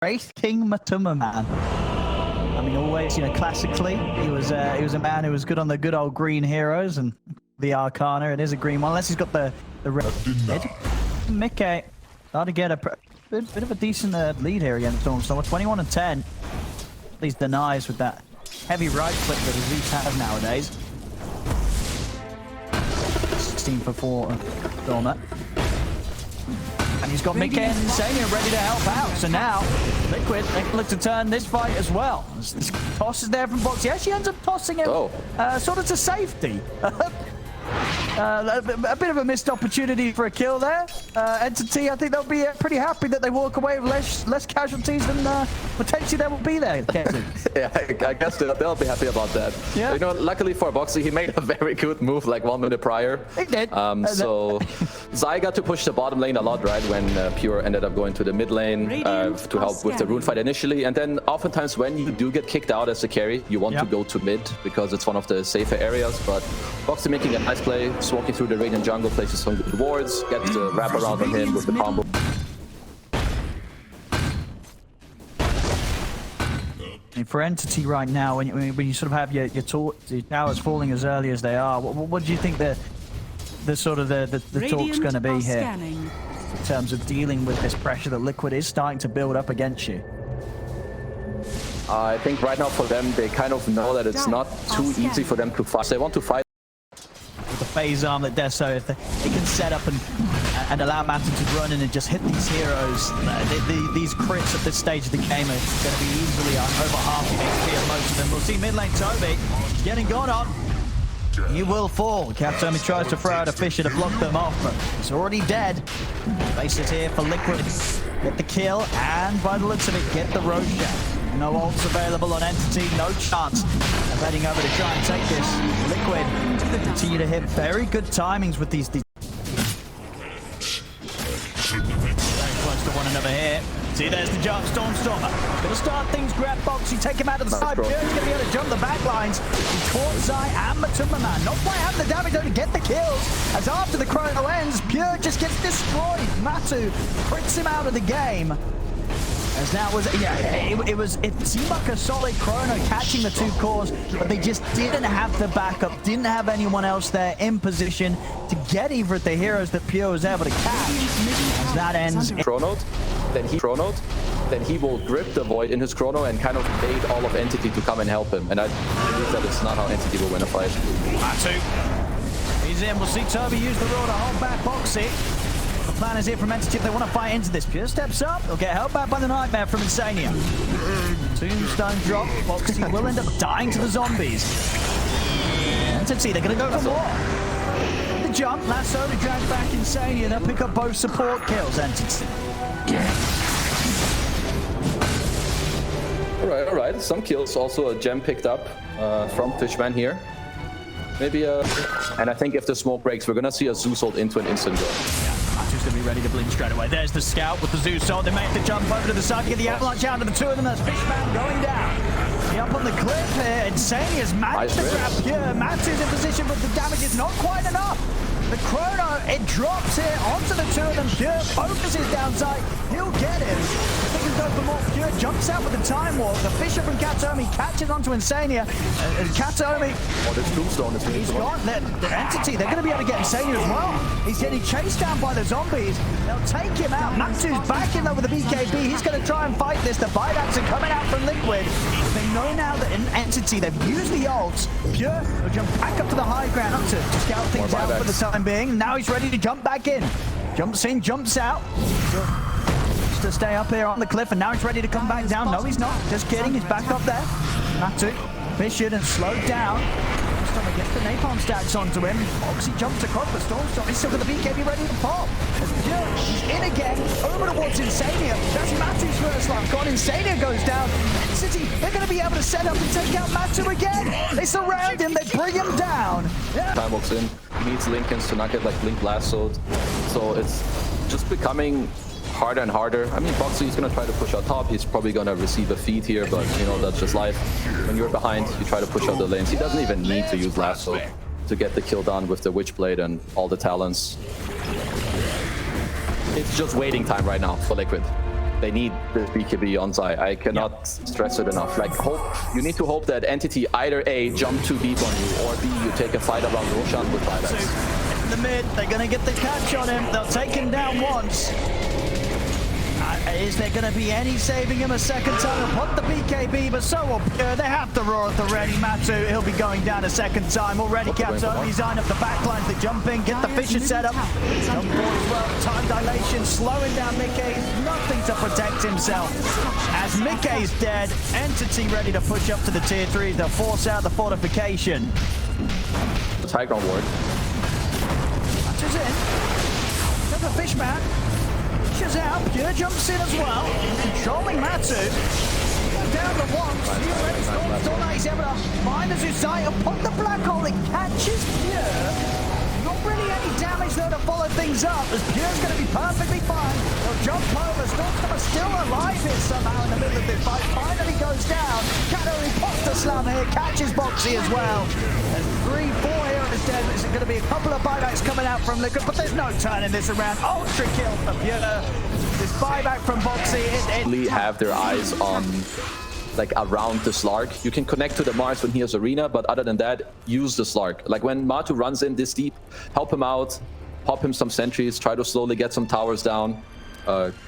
Wraith King Matuma, man. I mean, always, you know, classically, he was a man who was good on the good old green heroes and the Arcana. It is a green one, unless he's got the red. Mickey started to get a bit of a decent lead here against Stormstormer. 21 and 10. These denies with that heavy right click that Zeus has nowadays. 16 for 4 Stormer. And he's got Mickey and Insania ready to help out. So now, Liquid, they can look to turn this fight as well. This toss is there from Box. He actually ends up tossing him sort of to safety. A bit of a missed opportunity for a kill there. Entity, I think they'll be pretty happy that they walk away with less casualties than potentially there will be there. Yeah, I guess they'll be happy about that. Yeah. You know, luckily for Boxy, he made a very good move like 1 minute prior. He did. So Zai got to push the bottom lane a lot, right? When Pure ended up going to the mid lane to help with the rune fight initially. And then oftentimes when you do get kicked out as a carry, you want to go to mid because it's one of the safer areas. But Boxy making a nice play, walking through the Radiant jungle, places some good wards, gets the wrap around on him with the combo. For Entity right now, when you sort of have your towers falling as early as they are, what do you think the talk's going to be here in terms of dealing with this pressure that Liquid is starting to build up against you? I think right now for them, they kind of know that it's not too easy for them to fight. They want to fight. With the phase arm that Deso, if they can set up and allow Manton to run in and just hit these heroes, these crits at this stage of the game are going to be easily over half of HP of most of them. We'll see mid lane Toby getting gone on. He will fall. Captomi tries to throw out a Fisher to block them off, but he's already dead. Bases here for Liquid. Get the kill, and by the looks of it, get the Roshan. No ults available on Entity, no chance of heading over to try and take this. Liquid continue to hit very good timings with these. Very close to one another here. See, there's the jump, Stormstormer. Gonna start things, grab Boxy, take him out of the side. Pure's gonna be able to jump the back lines. He caught Zai and Matuma, man. Not quite having the damage though to get the kills. As after the chrono ends, Pure just gets destroyed. Matu crits him out of the game. As that was, it seemed like a solid chrono catching the 2 cores, but they just didn't have the backup, didn't have anyone else there in position to get either of the heroes that Pure was able to catch. As that ends. Then he will grip the void in his chrono and kind of bait all of Entity to come and help him. And I believe that it's not how Entity will win a fight. Matu. He's in. We'll see Toby use the roll to hold back Boxy. The plan is here from Entity if they want to fight into this. Pure steps up. They'll get held back by the Nightmare from Insania. Tombstone drop. Boxy will end up dying to the zombies. Entity, they're going to go for more. The jump. Lasso to drag back Insania. They'll pick up both support kills. Entity. All right. Some kills. Also a gem picked up from Fishman here. Maybe and I think if the smoke breaks, we're going to see a Zeus ult into an instant go. Matu's going to be ready to blink straight away. There's the scout with the Zeus ult. They make the jump over to the side to get the avalanche out of the 2 of them. That's Fishman going down. Up on the cliff here. Insania's managed to grab Pure. Matu's in position, but the damage is not quite enough. The chrono, it drops here onto the 2 of them. Pure focuses downside. He'll get him. They can go for more. Pure jumps out with the time warp. The Fisher from Katomi catches onto Insania. Katomi. Oh, this Tombstone is he's got the Entity. They're going to be able to get Insania as well. He's getting chased down by the zombies. They'll take him out. Matu's back in there with the BKB. He's going to try and fight this. The buybacks are coming out from Liquid. They know now that in Entity, they've used the ults. Pure will jump back up to the high ground to scout things out for the time being. Now he's ready to jump back in. Jumps in, jumps out. Just to stay up here on the cliff, and now he's ready to come back down. No, he's not. Just kidding. He's back up there. Matu, Bishop and slowed down. Stormstormer gets the napalm stacks onto him. Boxy jumps across the Stormstormer. He's still got the BKB ready to pop. As Pure, he's in again. Over towards Insania. That's Matu's first life gone. Insania goes down. City, they're going to be able to set up and take out Matu again. They surround him. They bring him down. Time walks in. He needs Lincolns to not get like Blink lassoed. So it's just becoming harder and harder. I mean, Boxy is going to try to push out top. He's probably going to receive a feed here, but you know, that's just life. When you're behind, you try to push out the lanes. He doesn't even need to use lasso to get the kill done with the Witchblade and all the talents. It's just waiting time right now for Liquid. They need this BKB on Zai. I cannot stress it enough. Like, you need to hope that Entity either A, jump too deep on you, or B, you take a fight around Roshan with buybacks. In the mid, they're going to get the catch on him. They'll take him down once. Is there going to be any saving him a second time? They'll put the BKB, but so will Pure. They have to roar at the ready. Matu, he'll be going down a second time. Already caps on. He's eyeing up the backline. The jumping, get the Fisher set up. Jump forward as well. Time dilation, slowing down Mickey. Nothing to protect himself. As Mickey's dead, Entity ready to push up to the tier 3. They'll force out the fortification. It's high ground ward. Matu's in. There's the Fishman. Pushes out, Pure jumps in as well, controlling Matu. Down the ones, he already storms Dota, he's able to find the Zuzai and put the black hole, it catches Pure. Not really any damage though to follow things up, as Pure's going to be perfectly fine. They'll jump over, Stormstorm is still alive here somehow in the middle of this fight, finally goes down. Kato pops the slam here, catches Boxy as well. There's 3-4 here on his dead, but it's going to be a couple of buybacks coming out from Liquid, but there's no turning this around. Ultra kill for Pure. This buyback from Boxy. Really have their eyes on, like, around the Slark. You can connect to the Mars when he has Arena, but other than that, use the Slark. Like, when Matu runs in this deep, help him out, pop him some sentries, try to slowly get some towers down.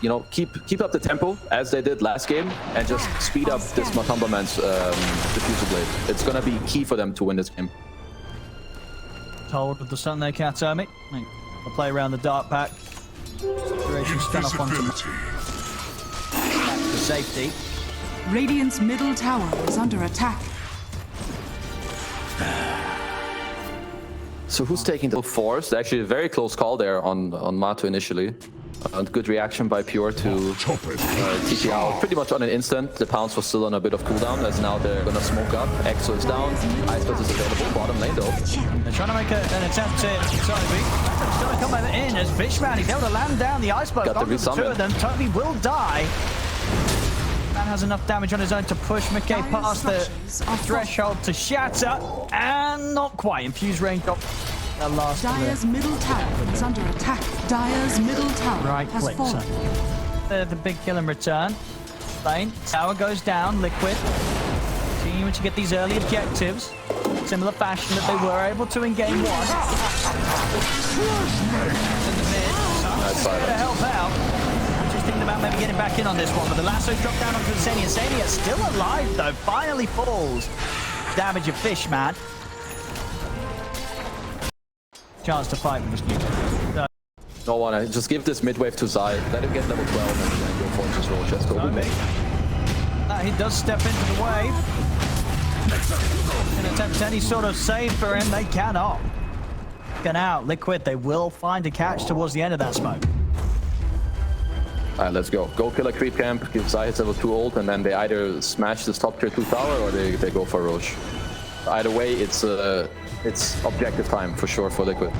You know, keep up the tempo as they did last game, and just speed up this Matumba man's diffuser blade. It's gonna be key for them to win this game. Told with the sun there, Katomi. I'll play around the dark pack. Duration stun off onto back to safety. Radiant's middle tower is under attack. So who's taking the force? Actually, a very close call there on Matu initially. And good reaction by Pure to TP out pretty much on an instant. The pounce was still on a bit of cooldown, as now they're gonna smoke up. Exo is down. Iceberg is available. Bottom lane though. They're trying to make an attempt to Toby. He's gonna come in as Fishman. He's able to land down the Iceberg. Got the two of them. Toby will die. Man has enough damage on his own to push Mickey past the threshold to shatter, and not quite. Infuse range up. Dire's middle tower is under attack. Dire's middle tower has fallen. The big kill in return. Lane. Tower goes down. Liquid. Continuing to get these early objectives. Similar fashion that they were able to in game 1. In the mid. To help out. Just thinking about maybe getting back in on this one, but the lasso's dropped down onto the Senia. Senia still alive though. Finally falls. Damage of Fishman. Chance to fight with this new. No one, just give this mid wave to Zai. Let him get level 12 and then go for his roll. Just go big. He does step into the wave. In attempt any sort of save for him, they cannot. Get out, Liquid. They will find a catch towards the end of that smoke. Alright, let's go. Go kill a creep camp, give Zai his level 2 ult, and then they either smash this top tier 2 tower or they go for Roche. Either way, it's objective time for sure for Liquid.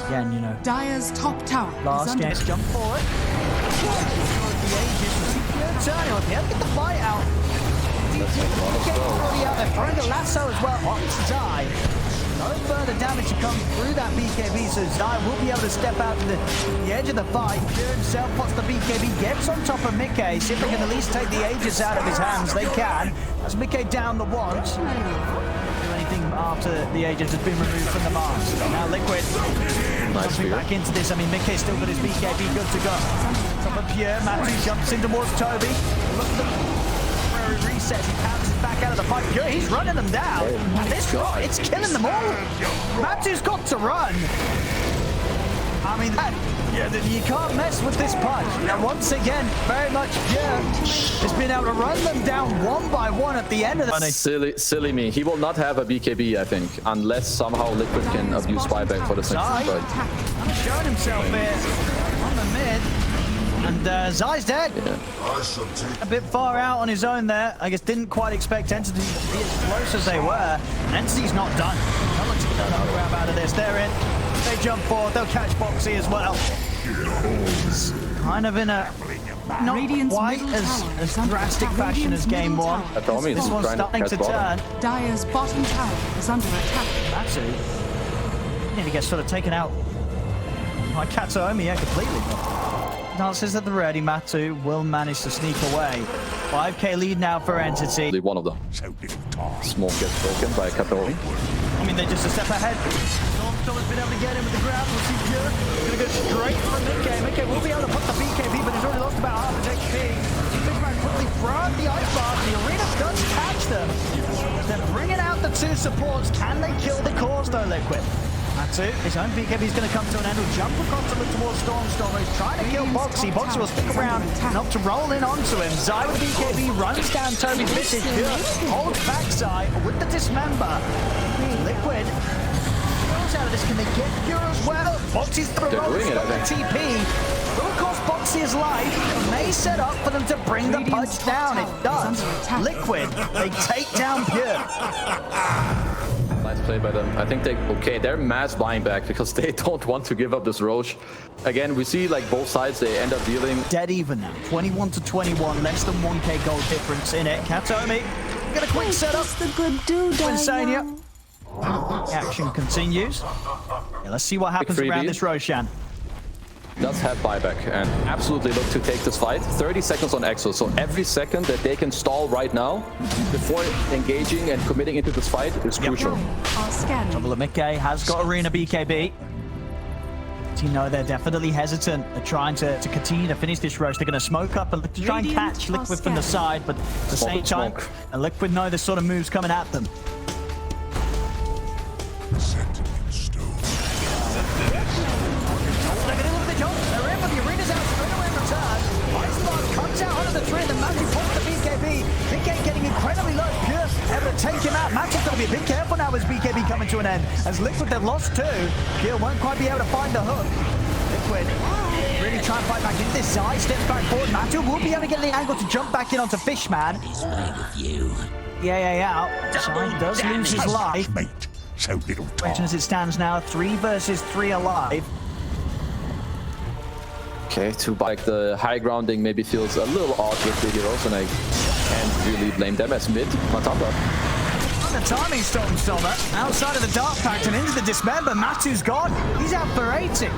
Again, you know. Dire's top tower Last game, jump forward. The Aegis, turning on him, get the fight out. Already out there, throwing the lasso as well. Ops Zai. No further damage to come through that BKB, so Zai will be able to step out to the edge of the fight. Pure himself pots the BKB, gets on top of Mickey. See if they can at least take the Aegis out of his hands. They can. As Mickey down the once. Do anything after the Aegis has been removed from the Mars. Now Liquid jumping back into this. I mean, Mickey's still got his BKB good to go. Top of Pure, Matu jumps in towards Toby. Look at the resets, he bounces back out of the fight. Pure, he's running them down. And this guy, it's killing them all. Matu's got to run. I mean, you can't mess with this punch. Now, once again, very much Pure has been able to run them down one by one at the end of the... Silly me. He will not have a BKB, I think, unless somehow Liquid can abuse buyback for the next fight. Kind of showing himself here on the mid. And Zai's dead. Yeah. A bit far out on his own there. I guess didn't quite expect Entity to be as close as they were. And Entity's not done. No one's going to grab out of this. They're in. They jump forward. They'll catch Boxy as well. It's kind of in a not Radiant's quite as drastic fashion as game 1. This one's starting to turn. Dire's bottom tower is under attack. Matu Sania gets sort of taken out by Katsuomi, yeah, completely. Dances at the ready. Matu will manage to sneak away. 5k lead now for Entity. One of them. Smoke gets broken by Katsuomi. I mean, they're just a step ahead. Storm's been able to get him with the ground. We'll see Pure. Gonna go straight for Mickey. Mickey will be able to put the BKB, but he's already lost about half his HP. Fishman quickly from the ice bar. The arena does catch them. They're bringing out the two supports. Can they kill the cause though, Liquid? Matu, his own BKB is going to come to an end. He'll jump across to look towards Storm. He's trying to kill Boxy. Boxy will stick around enough to roll in onto him. Zai with BKB runs down Toby's missing. Holds back Zai with the dismember. Liquid goes out of this. Can they get Pure as well? Boxy's throwing the TP. Will of course Boxy's life may set up for them to bring the punch down. It does. Liquid, they take down Pure. Nice play by them. I think they're mass buying back because they don't want to give up this Roche. Again, we see like both sides, they end up dealing. Dead even now. 21 to 21, less than 1k gold difference in it. Katsuomi, get a quick setup. The good dude, Sania. Action continues. Yeah, let's see what happens around this Roshan. Does have buyback and absolutely look to take this fight. 30 seconds on Exo, so every second that they can stall right now before engaging and committing into this fight is crucial. Trouble Mickey has got Arena BKB. You know, they're definitely hesitant at trying to continue to finish this Roche. They're going to smoke up and look to try and catch Liquid from the side, but at the same time, Liquid know this sort of moves coming at them. Comes out onto the tree, and Matthew pops the BKB. BKB getting incredibly low. Pure able to take him out. Matthew's got to be a bit careful now as BKB coming to an end. As Liquid, they've lost two. Pure won't quite be able to find the hook. Liquid really try and fight back into this. Zai steps back forward. Matthew will be able to get the angle to jump back in onto Fishman. Yeah. Zai does lose his life. Question as it stands now, 3 versus 3 alive. Okay, to bike the high grounding maybe feels a little odd with the heroes, and I can't really blame them as mid on top of. The timing Stormer outside of the Dark Pact and into the Dismember. Matu's gone. He's out for 80.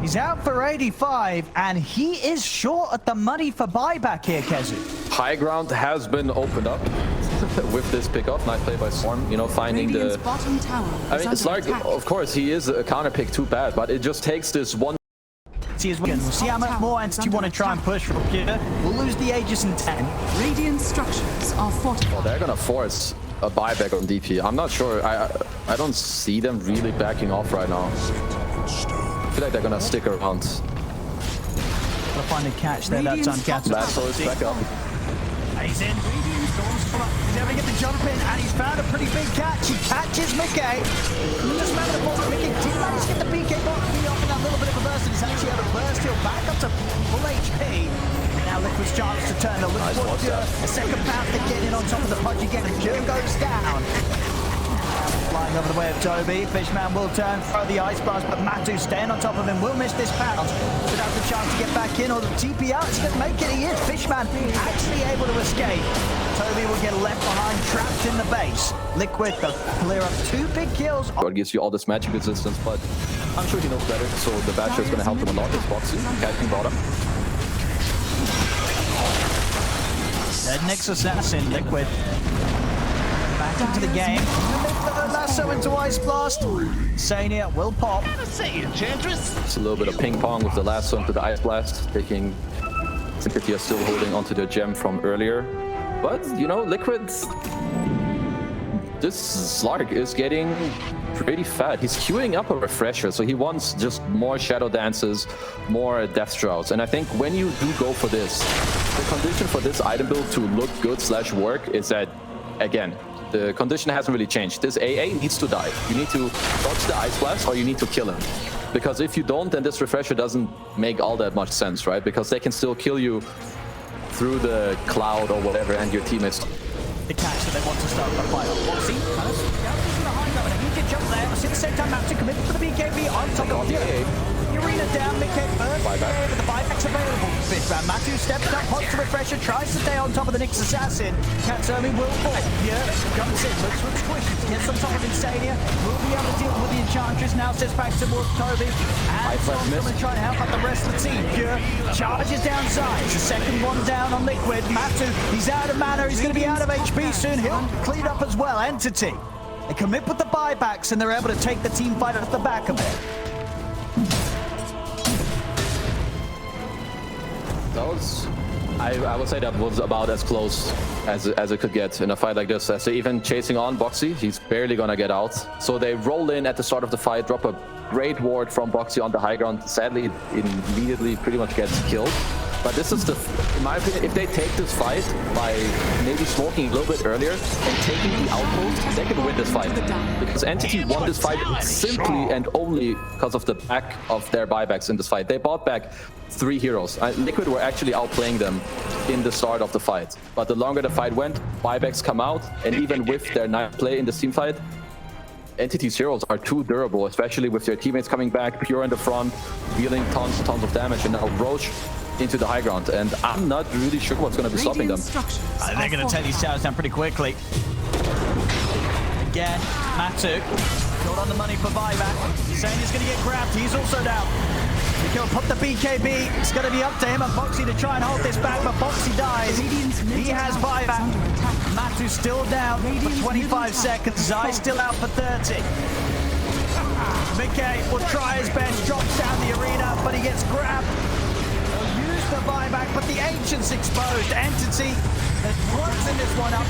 He's out for 85, and he is short at the money for buyback here, Kezu. High ground has been opened up with this pickoff. Nice play by Storm, you know, finding the... Bottom tower I mean, it's like, of course, he is a counter pick too bad, but it just takes this one. We'll see how much more Entity want to try and push from here. We'll lose the Aegis in 10. Radiant structures are fortified. Well, they're gonna force a buyback on DP. I'm not sure. I don't see them really backing off right now. I feel like they're gonna stick around. Gotta find a catch there. That's on Katsu. Lasso is back up. He's in. He's able to get the jump in, and he's found a pretty big catch. He catches Mickey. Just remember the ball. Mickey did manage to get the BK box off in that little bit of a burst, and he's actually able to burst heal back up to full HP. Now Liquid's chance to turn the Liquid. A second bounce to get in on top of the punch again, and Pure goes down. Flying over the way of Toby. Fishman will turn, throw the ice blast, but Matu staying on top of him will miss this pound. Without the chance to get back in or the TP out, he's going to make it. He is. Fishman actually able to escape. Toby will get left behind, trapped in the base. Liquid, they'll clear up 2 big kills. God gives you all this magic resistance, but I'm sure he knows better, so the Basher is going to help him a lot. This Boxy catching bottom. Dead Nyx Assassin, Liquid. Back into the game. Lasso into Ice Blast. Sania will pop. It's a little bit of ping pong with the lasso into the Ice Blast, taking Sympathy are still holding onto their gem from earlier. But, you know, Liquid, this Slark is getting pretty fat. He's queuing up a refresher, so he wants just more Shadow Dances, more Death Shrouds. And I think when you do go for this, the condition for this item build to look good / work is that, again, the condition hasn't really changed. This AA needs to die. You need to dodge the Ice Blast or you need to kill him. Because if you don't, then this refresher doesn't make all that much sense, right? Because they can still kill you through the cloud or whatever, and your teammates. The catch that they want to start the fight. Boxy, behind them, and he can jump there. At the same time, Matt to commit to the BKB on top of the arena down, Mickey first. Buyback. But the buyback's available. Big man, Matthew steps up, pops the refresher, tries to stay on top of the Nyx Assassin. Katsomi will fall. Yeah, comes in, looks for squishes, gets on top of Insania. Will be able to deal with the Enchantress. Now sets back towards Toby. And Storm's going to try and help out the rest of the team. Pure charges down Zai. It's the second one down on Liquid. Matthew, he's out of mana. He's going to be out of HP soon. He'll clean up as well. Entity. They commit with the buybacks and they're able to take the team fight off the back of it. That was, I would say that was about as close as it could get in a fight like this. As they're even chasing on Boxy, he's barely gonna get out. So they roll in at the start of the fight, drop a great ward from Boxy on the high ground. Sadly, it immediately pretty much gets killed. But this is in my opinion, if they take this fight by maybe smoking a little bit earlier and taking the outpost, they can win this fight. Because Entity won this fight simply and only because of the back of their buybacks in this fight. They bought back 3 heroes. Liquid were actually outplaying them in the start of the fight. But the longer the fight went, buybacks come out, and even with their nice play in this team fight, Entity's heroes are too durable, especially with their teammates coming back, Pure in the front, dealing tons of damage, and now Roche into the high ground, and I'm not really sure what's going to be stopping them. They're going to take these towers down pretty quickly. Again, Matu got on the money for buyback. Saying he's going to get grabbed. He's also down. He's going to put the BKB. It's going to be up to him and Boxy to try and hold this back, but Boxy dies. He has buyback. Matu's still down for 25 seconds. Zai's still out for 30. Mickey will try his best, drops down the arena, but he gets grabbed. The buyback, but the Ancient's exposed. Entity has closing this one up.